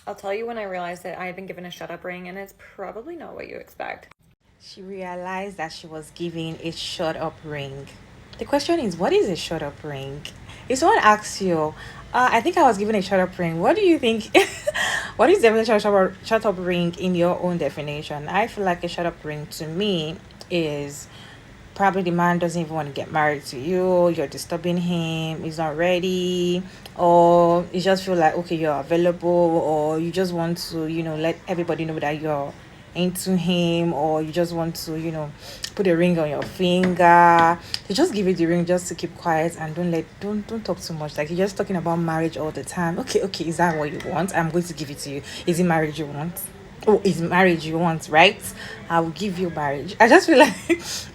I'll tell you when I realized that I had been given a shut up ring, and it's probably not what you expect. She realized that she was given a shut up ring. The question is, what is a shut up ring? If someone asks you, I think I was given a shut up ring, what do you think? What is the definition of shut up ring in your own definition? I feel like a shut up ring to me is probably the man doesn't even want to get married to you, you're disturbing him, he's not ready, or you just feel like okay, you're available, or you just want to, let everybody know that you're into him, or you just want to, put a ring on your finger. They just give you the ring just to keep quiet and don't talk too much. Like you're just talking about marriage all the time. Okay, is that what you want? I'm going to give it to you. Is it marriage you want? Oh, is marriage you want, right? I will give you marriage. I just feel like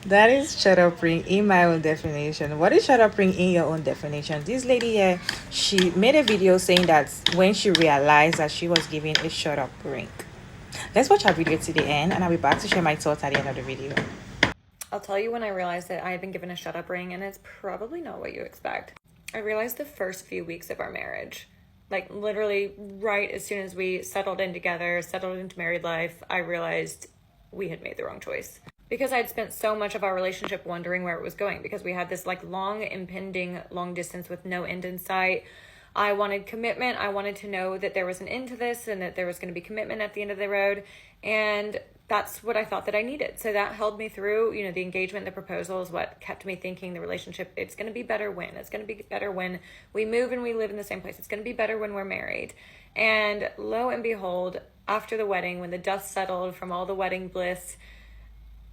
that is shut up ring in my own definition. What is shut up ring in your own definition? This lady here, she made a video saying that when she realized that she was given a shut up ring. Let's watch our video to the end and I'll be back to share my thoughts at the end of the video. I'll tell you when I realized that I had been given a shut up ring, and it's probably not what you expect. I realized the first few weeks of our marriage. Like literally right as soon as we settled in together, settled into married life, I realized we had made the wrong choice. Because I'd spent so much of our relationship wondering where it was going, because we had this like long impending long distance with no end in sight. I wanted commitment. I wanted to know that there was an end to this and that there was going to be commitment at the end of the road. And that's what I thought that I needed. So that held me through, the engagement, the proposal is what kept me thinking the relationship, it's going to be better when. It's going to be better when we move and we live in the same place. It's going to be better when we're married. And lo and behold, after the wedding, when the dust settled from all the wedding bliss,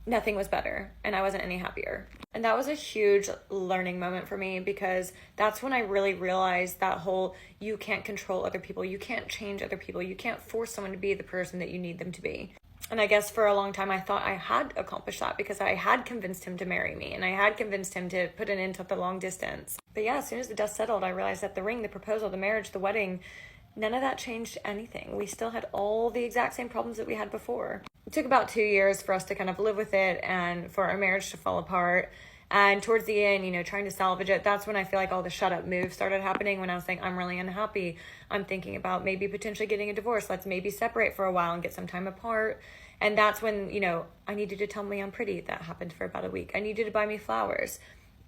nothing was better and I wasn't any happier. And that was a huge learning moment for me, because that's when I really realized that whole you can't control other people, you can't change other people, you can't force someone to be the person that you need them to be. And I guess for a long time I thought I had accomplished that, because I had convinced him to marry me and I had convinced him to put an end to the long distance. But yeah, as soon as the dust settled, I realized that the ring, the proposal, the marriage, the wedding, none of that changed anything. We still had all the exact same problems that we had before. It took about 2 years for us to kind of live with it and for our marriage to fall apart. And towards the end, trying to salvage it, that's when I feel like all the shut up moves started happening, when I was saying, I'm really unhappy. I'm thinking about maybe potentially getting a divorce. Let's maybe separate for a while and get some time apart. And that's when, I needed to tell me I'm pretty. That happened for about a week. I needed to buy me flowers.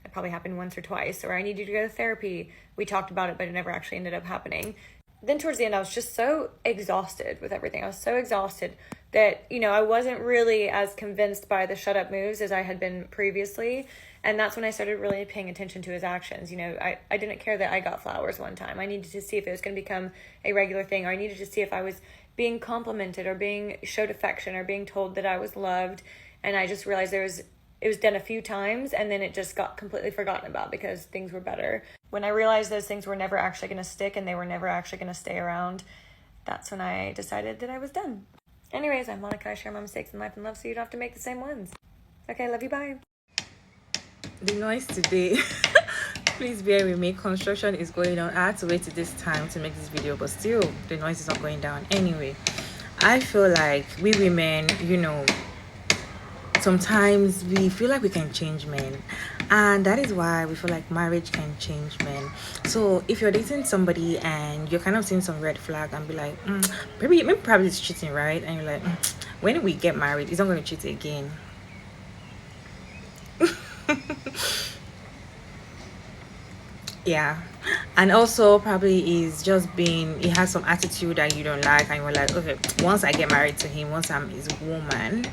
It probably happened once or twice. Or I needed to go to therapy. We talked about it, but it never actually ended up happening. Then towards the end, I was just so exhausted with everything. I was so exhausted that, I wasn't really as convinced by the shut up moves as I had been previously. And that's when I started really paying attention to his actions. I didn't care that I got flowers one time. I needed to see if it was going to become a regular thing, or I needed to see if I was being complimented or being showed affection or being told that I was loved. And I just realized it was done a few times and then it just got completely forgotten about because things were better. When I realized those things were never actually going to stick and they were never actually going to stay around, that's when I decided that I was done. Anyways, I'm Monica. I share my mistakes in life and love so you don't have to make the same ones. Okay, love you, bye. The noise today, please bear with me, construction is going on. I had to wait till this time to make this video, but still the noise is not going down. Anyway, I feel like we women, sometimes we feel like we can change men, and that is why we feel like marriage can change men. So if you're dating somebody and you're kind of seeing some red flag and be like, maybe probably it's cheating, right? And you're like, when we get married, he's not going to cheat again. Yeah, and also probably is just being, he has some attitude that you don't like and you're like, okay, once I get married to him, once I'm his woman,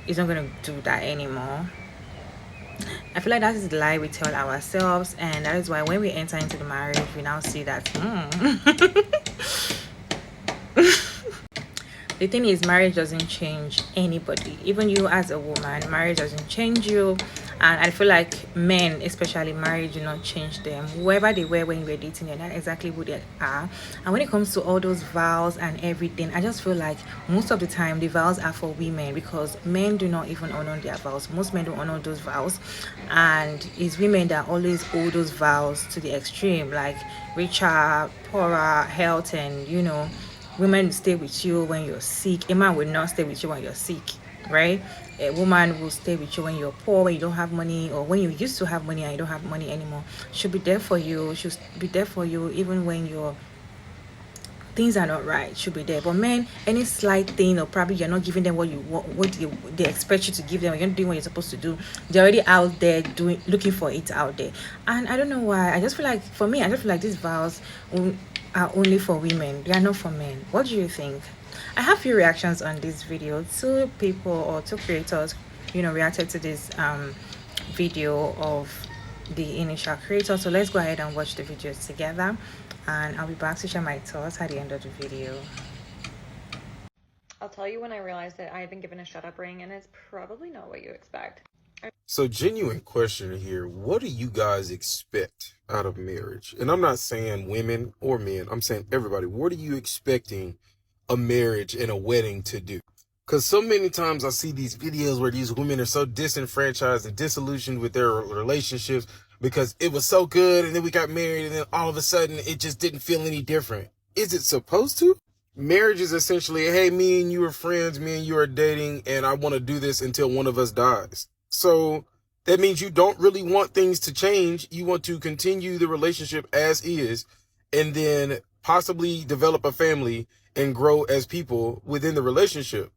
he's not gonna do that anymore. I feel like that is the lie we tell ourselves, and that is why when we enter into the marriage we now see that the thing is, marriage doesn't change anybody. Even you as a woman, marriage doesn't change you. And I feel like men, especially, marriage do not change them. Whoever they were when you were dating, they're not exactly who they are. And when it comes to all those vows and everything, I just feel like most of the time the vows are for women, because men do not even honor their vows. Most men don't honor those vows, and it's women that always hold those vows to the extreme, like richer, poorer, health, and women stay with you when you're sick. A man will not stay with you when you're sick, right? A woman will stay with you when you're poor, when you don't have money, or when you used to have money and you don't have money anymore. She'll be there for you. She'll be there for you even when you're things are not right should be there. But men, any slight thing, or probably you're not giving them what you want, they expect you to give them, or you're not doing what you're supposed to do, they're already out there doing, looking for it out there. And I don't know why. I just feel like, for me, I just feel like these vows are only for women. They are not for men. What do you think? I have few reactions on this video. Two people or two creators, reacted to this video of the initial creator. So let's go ahead and watch the videos together, and I'll be back to share my thoughts at the end of the video. I'll tell you when I realized that I had been given a shut up ring, and it's probably not what you expect. So, genuine question here. What do you guys expect out of marriage? And I'm not saying women or men. I'm saying everybody. What are you expecting a marriage and a wedding to do? Because so many times I see these videos where these women are so disenfranchised and disillusioned with their relationships because it was so good and then we got married and then all of a sudden it just didn't feel any different. Is it supposed to? Marriage is essentially, hey, me and you are friends, me and you are dating, and I want to do this until one of us dies. So that means you don't really want things to change. You want to continue the relationship as is, and then possibly develop a family and grow as people within the relationship.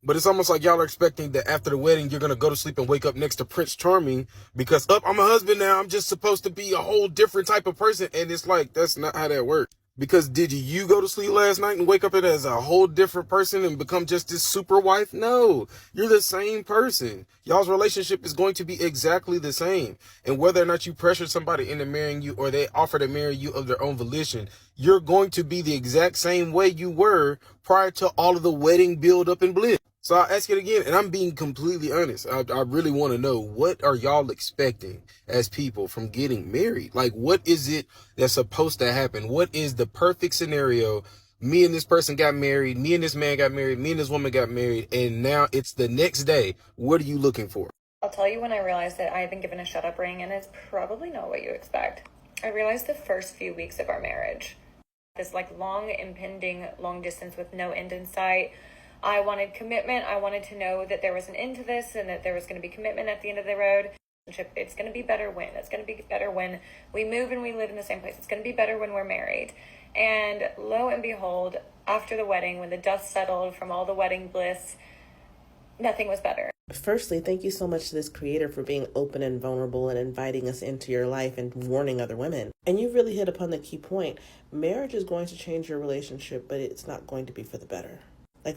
But it's almost like y'all are expecting that after the wedding, you're going to go to sleep and wake up next to Prince Charming because, I'm a husband now. I'm just supposed to be a whole different type of person. And it's like, that's not how that works. Because did you go to sleep last night and wake up as a whole different person and become just this super wife? No, you're the same person. Y'all's relationship is going to be exactly the same. And whether or not you pressure somebody into marrying you or they offer to marry you of their own volition, you're going to be the exact same way you were prior to all of the wedding build up and bliss. So I'll ask it again, and I'm being completely honest. I really want to know, what are y'all expecting as people from getting married? Like, what is it that's supposed to happen? What is the perfect scenario? Me and this person got married. Me and this man got married. Me and this woman got married. And now it's the next day. What are you looking for? I'll tell you when I realized that I had been given a shut up ring, and it's probably not what you expect. I realized the first few weeks of our marriage. This long impending long distance with no end in sight. I wanted commitment. I wanted to know that there was an end to this and that there was going to be commitment at the end of the road. It's going to be better when. It's going to be better when we move and we live in the same place. It's going to be better when we're married. And lo and behold, after the wedding, when the dust settled from all the wedding bliss, nothing was better. Firstly, thank you so much to this creator for being open and vulnerable and inviting us into your life and warning other women. And you really hit upon the key point. Marriage is going to change your relationship, but it's not going to be for the better.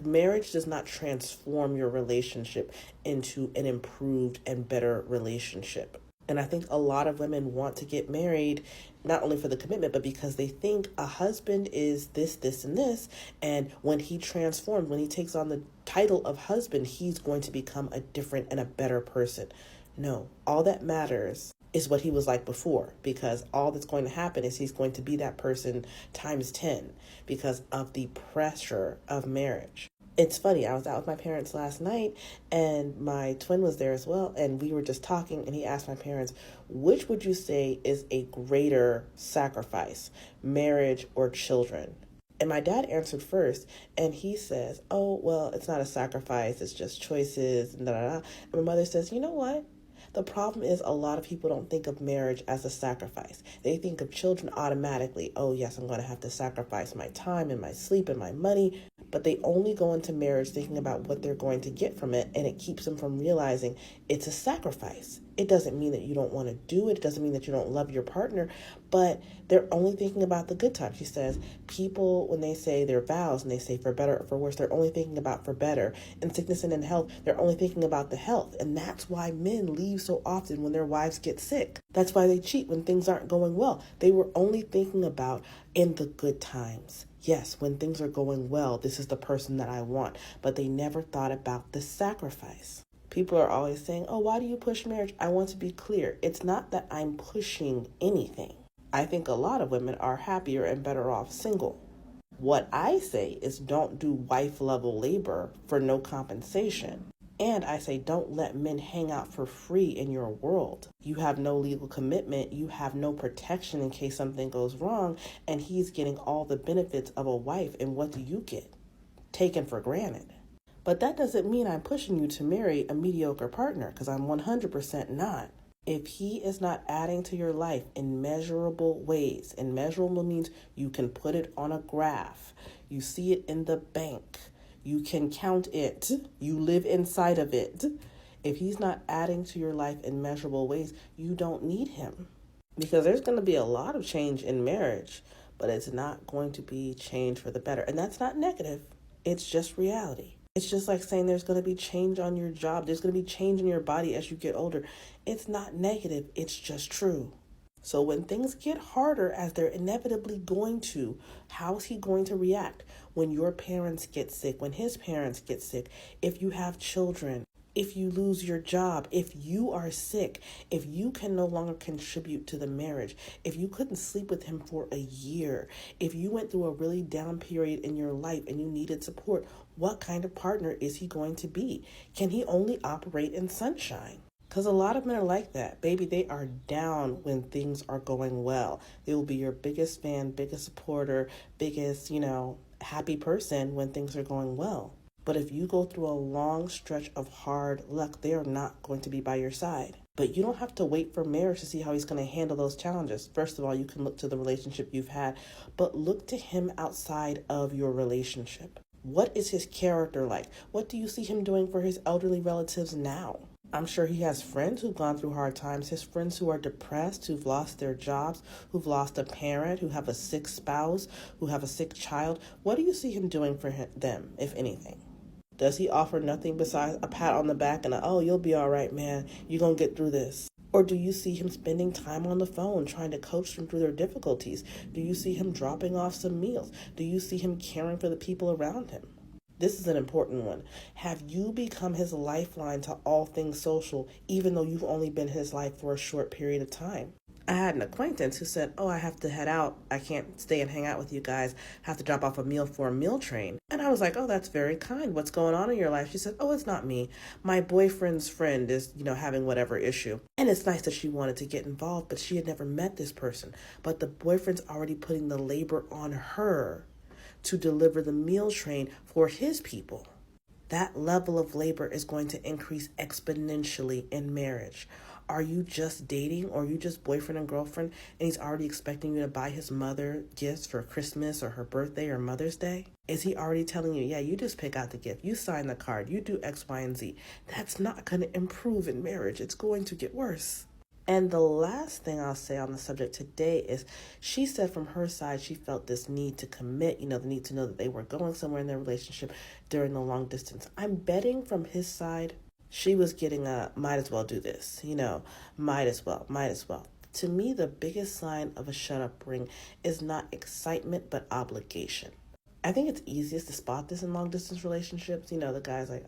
Marriage does not transform your relationship into an improved and better relationship. And I think a lot of women want to get married, not only for the commitment, but because they think a husband is this, this, and this. And when he transforms, when he takes on the title of husband, he's going to become a different and a better person. No, all that matters is what he was like before, because all that's going to happen is he's going to be that person times 10 because of the pressure of marriage. It's funny, I was out with my parents last night and my twin was there as well, and we were just talking and he asked my parents, which would you say is a greater sacrifice, marriage or children? And my dad answered first, and he says, oh, well, it's not a sacrifice, it's just choices, and da-da-da. And my mother says, you know what? The problem is a lot of people don't think of marriage as a sacrifice. They think of children automatically. Oh, yes, I'm going to have to sacrifice my time and my sleep and my money. But they only go into marriage thinking about what they're going to get from it, and it keeps them from realizing it's a sacrifice. It doesn't mean that you don't want to do it. It doesn't mean that you don't love your partner, but they're only thinking about the good times. She says people, when they say their vows and they say for better or for worse, they're only thinking about for better. In sickness and in health, they're only thinking about the health. And that's why men leave so often when their wives get sick. That's why they cheat when things aren't going well. They were only thinking about in the good times. Yes, when things are going well, this is the person that I want. But they never thought about the sacrifice. People are always saying, oh, why do you push marriage? I want to be clear. It's not that I'm pushing anything. I think a lot of women are happier and better off single. What I say is don't do wife-level labor for no compensation. And I say don't let men hang out for free in your world. You have no legal commitment. You have no protection in case something goes wrong. And he's getting all the benefits of a wife. And what do you get? Taken for granted. But that doesn't mean I'm pushing you to marry a mediocre partner, because I'm 100% not. If he is not adding to your life in measurable ways, and measurable means you can put it on a graph, you see it in the bank, you can count it, you live inside of it. If he's not adding to your life in measurable ways, you don't need him. Because there's going to be a lot of change in marriage, but it's not going to be change for the better. And that's not negative, it's just reality. It's just like saying there's going to be change on your job, there's going to be change in your body as you get older. It's not negative, it's just true. So when things get harder, as they're inevitably going to, how's he going to react? When your parents get sick, when his parents get sick, if you have children, if you lose your job, if you are sick, if you can no longer contribute to the marriage, if you couldn't sleep with him for a year, if you went through a really down period in your life and you needed support, what kind of partner is he going to be? Can he only operate in sunshine? Because a lot of men are like that. Baby, they are down when things are going well. They will be your biggest fan, biggest supporter, biggest, happy person when things are going well. But if you go through a long stretch of hard luck, they are not going to be by your side. But you don't have to wait for marriage to see how he's going to handle those challenges. First of all, you can look to the relationship you've had, but look to him outside of your relationship. What is his character like? What do you see him doing for his elderly relatives now? I'm sure he has friends who've gone through hard times, his friends who are depressed, who've lost their jobs, who've lost a parent, who have a sick spouse, who have a sick child. What do you see him doing for them, if anything? Does he offer nothing besides a pat on the back and oh, you'll be all right, man. You're going to get through this? Or do you see him spending time on the phone trying to coach them through their difficulties? Do you see him dropping off some meals? Do you see him caring for the people around him? This is an important one. Have you become his lifeline to all things social, even though you've only been in his life for a short period of time? I had an acquaintance who said, I have to head out. I can't stay and hang out with you guys. I have to drop off a meal for a meal train. And I was like, that's very kind. What's going on in your life? She said, it's not me. My boyfriend's friend is, having whatever issue. And it's nice that she wanted to get involved, but she had never met this person. But the boyfriend's already putting the labor on her to deliver the meal train for his people. That level of labor is going to increase exponentially in marriage. Are you just dating, or are you just boyfriend and girlfriend, and he's already expecting you to buy his mother gifts for Christmas or her birthday or Mother's Day? Is he already telling you, you just pick out the gift, you sign the card, you do X, Y, and Z? That's not going to improve in marriage. It's going to get worse. And the last thing I'll say on the subject today is she said from her side she felt this need to commit, the need to know that they were going somewhere in their relationship during the long distance. I'm betting from his side she was getting a might as well do this, might as well. To me, the biggest sign of a shut-up ring is not excitement but obligation. I think it's easiest to spot this in long-distance relationships. The guy's like,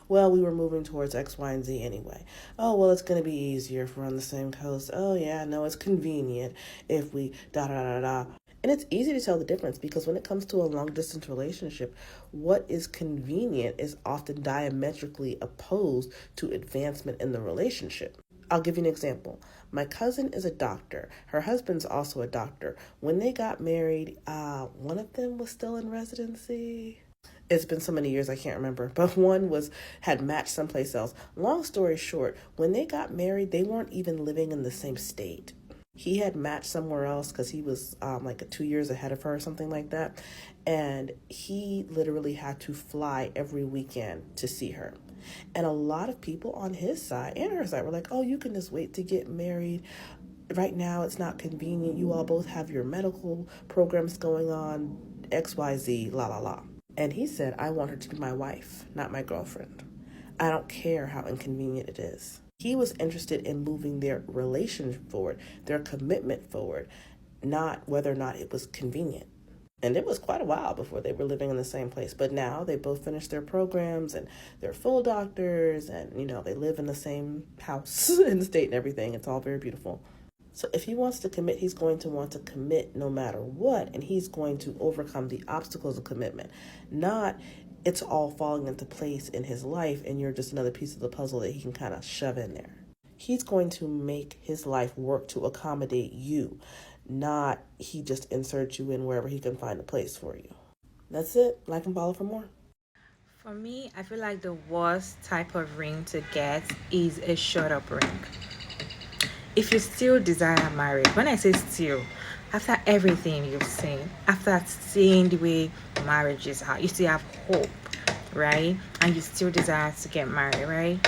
well, we were moving towards X, Y, and Z anyway. Oh, well, it's going to be easier if we're on the same coast. Oh, yeah, no, it's convenient if we da-da-da-da. And it's easy to tell the difference because when it comes to a long-distance relationship, what is convenient is often diametrically opposed to advancement in the relationship. I'll give you an example. My cousin is a doctor. Her husband's also a doctor. When they got married, one of them was still in residency. It's been so many years I can't remember, but one had matched someplace else. Long story short, when they got married, they weren't even living in the same state. He had matched somewhere else because he was 2 years ahead of her or something like that. And he literally had to fly every weekend to see her. And a lot of people on his side and her side were like, you can just wait to get married. Right now, it's not convenient. You all both have your medical programs going on, X, Y, Z, la, la, la. And he said, I want her to be my wife, not my girlfriend. I don't care how inconvenient it is. He was interested in moving their relation forward, their commitment forward, not whether or not it was convenient. And it was quite a while before they were living in the same place. But now they both finished their programs and they're full doctors and, they live in the same house in the state and everything. It's all very beautiful. So if he wants to commit, he's going to want to commit no matter what. And he's going to overcome the obstacles of commitment. Not it's all falling into place in his life and you're just another piece of the puzzle that he can kind of shove in there. He's going to make his life work to accommodate you. Not he just inserts you in wherever he can find a place for you. That's it. Like and follow for more. For me, I feel like the worst type of ring to get is a shut-up ring. if you still desire marriage, when I say still, after everything you've seen, after seeing the way marriages are, you still have hope, right? And you still desire to get married, right?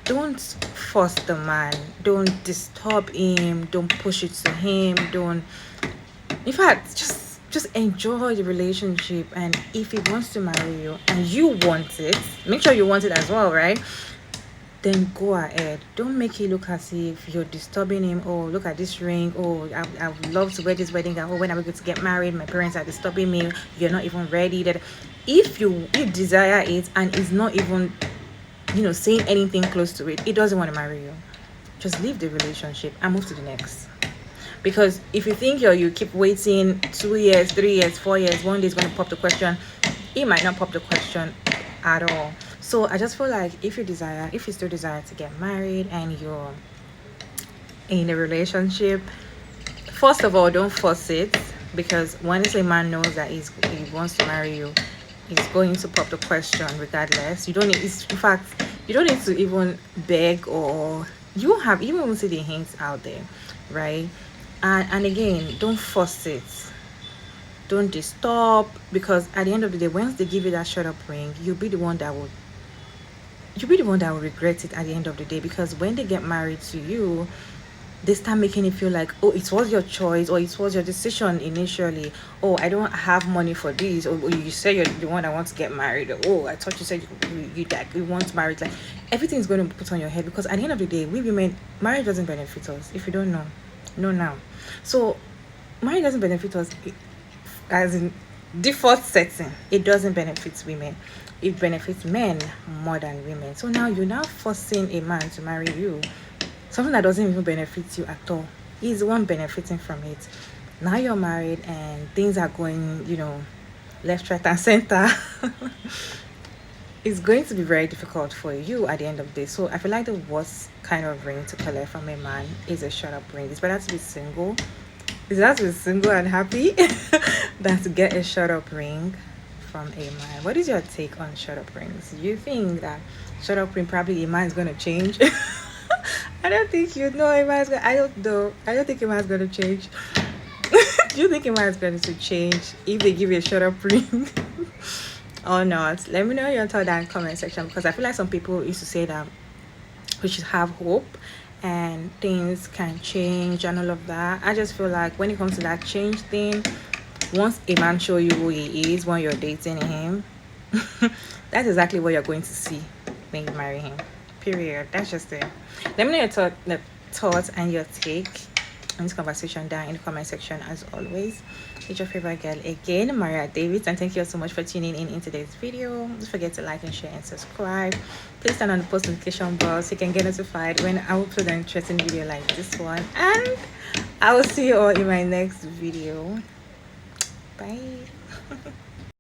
Don't force the man. Don't disturb him. Don't push it to him. Don't. In fact, just enjoy the relationship. And if he wants to marry you and you want it, make sure you want it as well, right? Then go ahead. Don't make it look as if you're disturbing him. Oh, look at this ring. Oh, I would love to wear this wedding gown. Oh, when are we going to get married? My parents are disturbing me. You're not even ready. That if you desire it and it's not even, saying anything close to it, it doesn't want to marry you. Just leave the relationship and move to the next. Because if you think you keep waiting 2 years, 3 years, 4 years, one day is going to pop the question, it might not pop the question at all. So I just feel like if you still desire to get married and you're in a relationship, first of all, don't force it, because once a man knows that he wants to marry you, he's going to pop the question regardless. You don't need, in fact, you don't need to even beg, or you even see the hints out there, right? And again, don't force it. Don't disturb, because at the end of the day, once they give you that shut up ring, you'll be the one that will regret it at the end of the day. Because when they get married to you, they start making it feel like, oh, it was your choice, or it was your decision initially. Oh, I don't have money for this, or you say you're the one that wants to get married. Or, oh, I thought you said you want married. Like, everything's going to put on your head, because at the end of the day, we women, marriage doesn't benefit us. If you don't know now. So marriage doesn't benefit us, as in default setting. It doesn't benefit women. It benefits men more than women. So now you're now forcing a man to marry you, something that doesn't even benefit you at all. He's the one benefiting from it. Now you're married and things are going, left, right, and center. It's going to be very difficult for you at the end of the day. So I feel like the worst kind of ring to collect from a man is a shut up ring. It's better to be single. It's better to be single and happy than to get a shut up ring from a man. What is your take on shut up rings? Do you think that shut up ring, probably a man is going to change? I don't think a man's going to, I don't know. I don't think a man's going to change. Do you think a man's going to change if they give you a shut up ring? Or not? Let me know your thought down in the comment section, because I feel like some people used to say that we should have hope and things can change and all of that. I just feel like when it comes to that change thing, once a man show you who he is when you're dating him, that's exactly what you're going to see when you marry him. Period. That's just it. Let me know your thoughts and your take on this conversation down in the comment section. As always, it's your favorite girl again, Maria Davis, and thank you so much for tuning in today's video. Don't forget to like and share and subscribe. Please turn on the post notification bell so you can get notified when I upload an interesting video like this one, and I will see you all in my next video. Bye.